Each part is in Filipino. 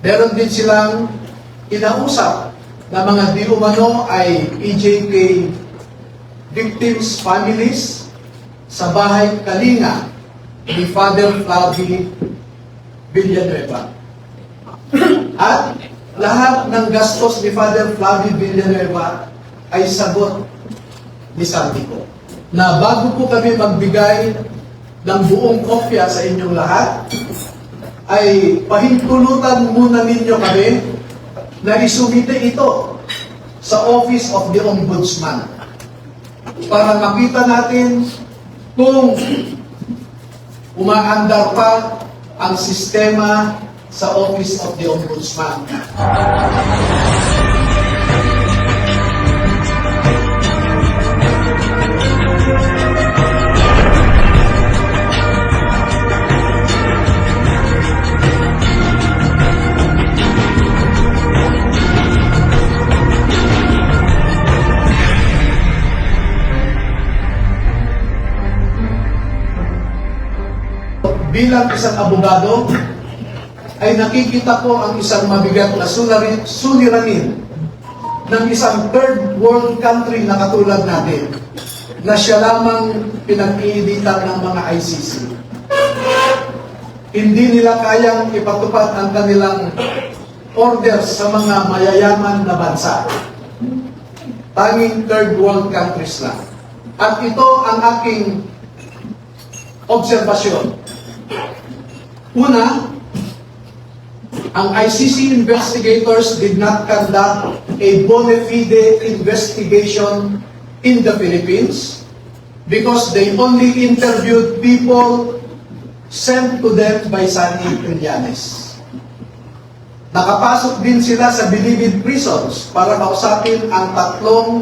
Meron din silang inausap na mga di umano ay PJK victims' families sa bahay Kalinga ni Father Flavi Villanueva. At lahat ng gastos ni Father Flavi Villanueva ay sagot ni Santico. Na bago po kami magbigay ng buong kopya sa inyong lahat, ay pahintulutan muna ninyo kami na isumite ito sa Office of the Ombudsman para makita natin kung umaandar pa ang sistema sa Office of the Ombudsman. Bilang isang abogado, ay nakikita ko ang isang mabigat na suliranin ng isang third world country na katulad natin, na siya lamang pinag-iinitan ng mga ICC. Hindi nila kayang ipatupad ang kanilang orders sa mga mayayaman na bansa. Tanging third world countries lang. At ito ang aking obserbasyon. Una, ang ICC investigators did not conduct a bona fide investigation in the Philippines because they only interviewed people sent to them by Sunny Trillanes. Nakapasok din sila sa Bilibid prisons para kausapin ang tatlong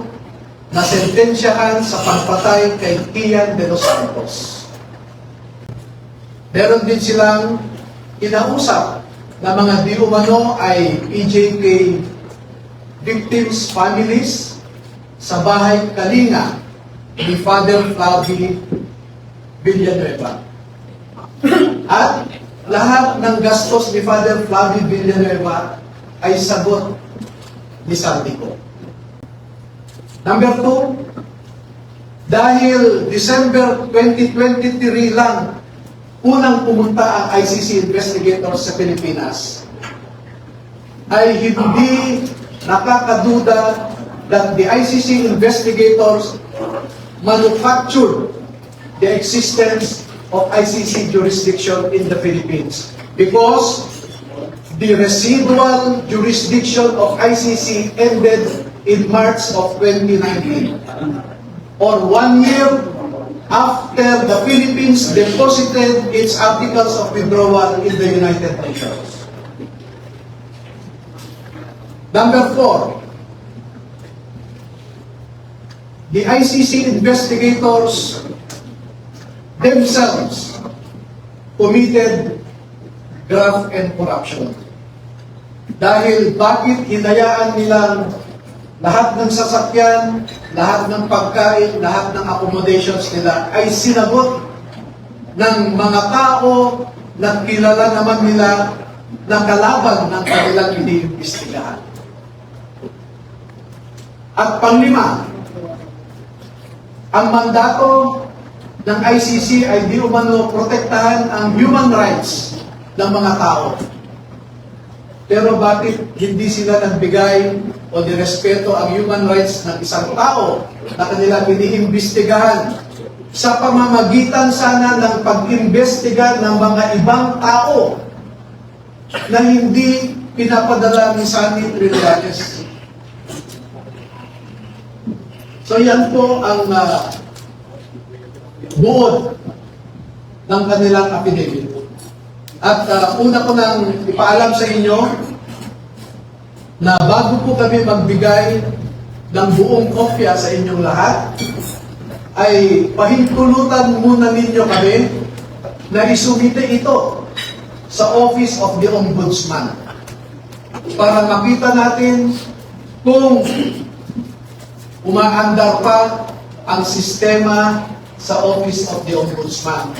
nasentensyahan sa pagpatay kay Kian de los Santos. Meron din silang inausap na mga di umano ay PJK victims' families sa bahay Kalinga ni Father Flavi Villanueva. At lahat ng gastos ni Father Flavi Villanueva ay sagot ni Santico. Number 2, dahil December 2023 lang unang pumunta ang ICC investigators sa Pilipinas, ay hindi nakakaduda that the ICC investigators manufactured the existence of ICC jurisdiction in the Philippines because the residual jurisdiction of ICC ended in March of 2019, or 1 year after the Philippines deposited its articles of withdrawal in the United Nations. Number 4, the ICC investigators themselves committed graft and corruption. Dahil bakit hinayaan nilang lahat ng sasakyan, lahat ng pagkain, lahat ng accommodations nila ay sinagot ng mga tao na kilala naman nila na kalaban ng kanilang iniimbestigahan. At panglima, ang mandato ng ICC ay di umano protektahan ang human rights ng mga tao. Pero bakit hindi sila nagbigay o nirespeto ang human rights ng isang tao na kanilang iniimbestigahan sa pamamagitan sana ng pag-imbestiga ng mga ibang tao na hindi pinapadala ni Sunny Trillanes? So yan po ang buod ng kanilang affidavit. At una ko nang ipaalam sa inyo na bago po kami magbigay ng buong kopya sa inyong lahat, ay pahintulutan muna ninyo kami na isumite ito sa Office of the Ombudsman para makita natin kung umaandar pa ang sistema sa Office of the Ombudsman.